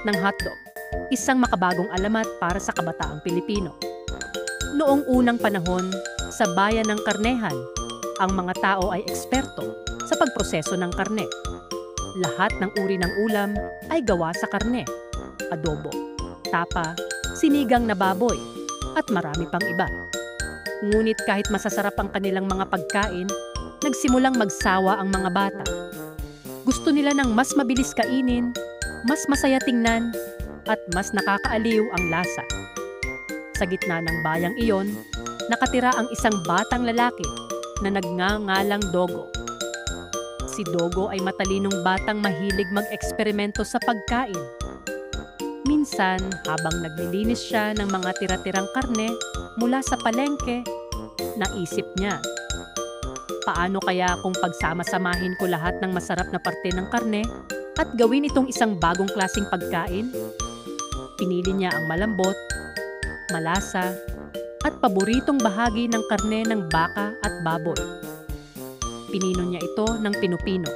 ng hotdog, isang makabagong alamat para sa kabataang Pilipino. Noong unang panahon, sa bayan ng karnehan, ang mga tao ay eksperto sa pagproseso ng karne. Lahat ng uri ng ulam ay gawa sa karne, adobo, tapa, sinigang na baboy, at marami pang iba. Ngunit kahit masasarap ang kanilang mga pagkain, nagsimulang magsawa ang mga bata. Gusto nila ng mas mabilis kainin, mas masaya tingnan, at mas nakakaaliw ang lasa. Sa gitna ng bayang iyon, nakatira ang isang batang lalaki na nagngangalang Dogo. Si Dogo ay matalinong batang mahilig mag-eksperimento sa pagkain. Minsan, habang naglilinis siya ng mga tira-tirang karne mula sa palengke, naisip niya, paano kaya kung pagsama-samahin ko lahat ng masarap na parte ng karne at gawin itong isang bagong klaseng pagkain? Pinili niya ang malambot, malasa, at paboritong bahagi ng karne ng baka at baboy. Pinino niya ito ng pinupino,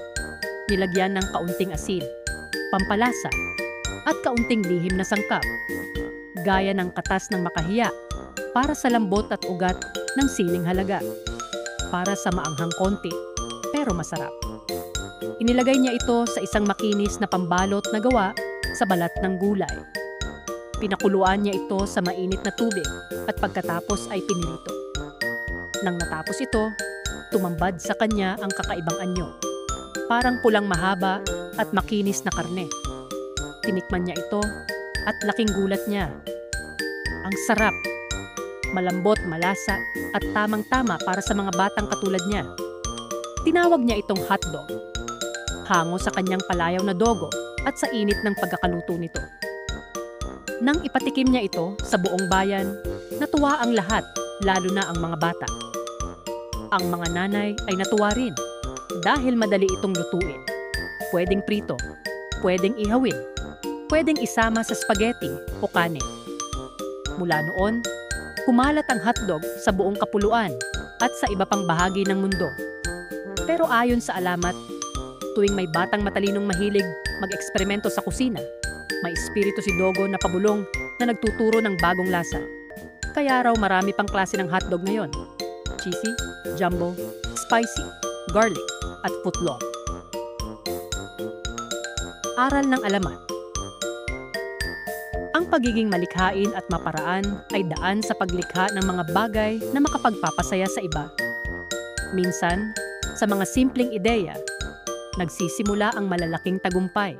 nilagyan ng kaunting asin, pampalasa, at kaunting lihim na sangkap, gaya ng katas ng makahiya para sa lambot at ugat ng siling halaga, para sa maanghang konti, pero masarap. Inilagay niya ito sa isang makinis na pambalot na gawa sa balat ng gulay. Pinakuluan niya ito sa mainit na tubig at pagkatapos ay pinirito. Nang natapos ito, tumambad sa kanya ang kakaibang anyo. Parang pulang mahaba at makinis na karne. Tinikman niya ito at laking gulat niya. Ang sarap! Malambot, malasa, at tamang-tama para sa mga batang katulad niya. Tinawag niya itong hotdog. Hango sa kanyang palayaw na dogo at sa init ng pagkakaluto nito. Nang ipatikim niya ito sa buong bayan, natuwa ang lahat, lalo na ang mga bata. Ang mga nanay ay natuwa rin dahil madali itong lutuin. Pwedeng prito, pwedeng ihawin, pwedeng isama sa spaghetti o kanin. Mula noon, kumalat ang hotdog sa buong kapuluan at sa iba pang bahagi ng mundo. Pero ayon sa alamat, tuwing may batang matalinong mahilig mag-eksperimento sa kusina, may espiritu si Dogo na pabulong na nagtuturo ng bagong lasa. Kaya raw marami pang klase ng hotdog ngayon. Cheesy, jumbo, spicy, garlic, at footlong. Aral ng alamat. Ang pagiging malikhain at maparaan ay daan sa paglikha ng mga bagay na makapagpapasaya sa iba. Minsan, sa mga simpleng ideya, nagsisimula ang malalaking tagumpay.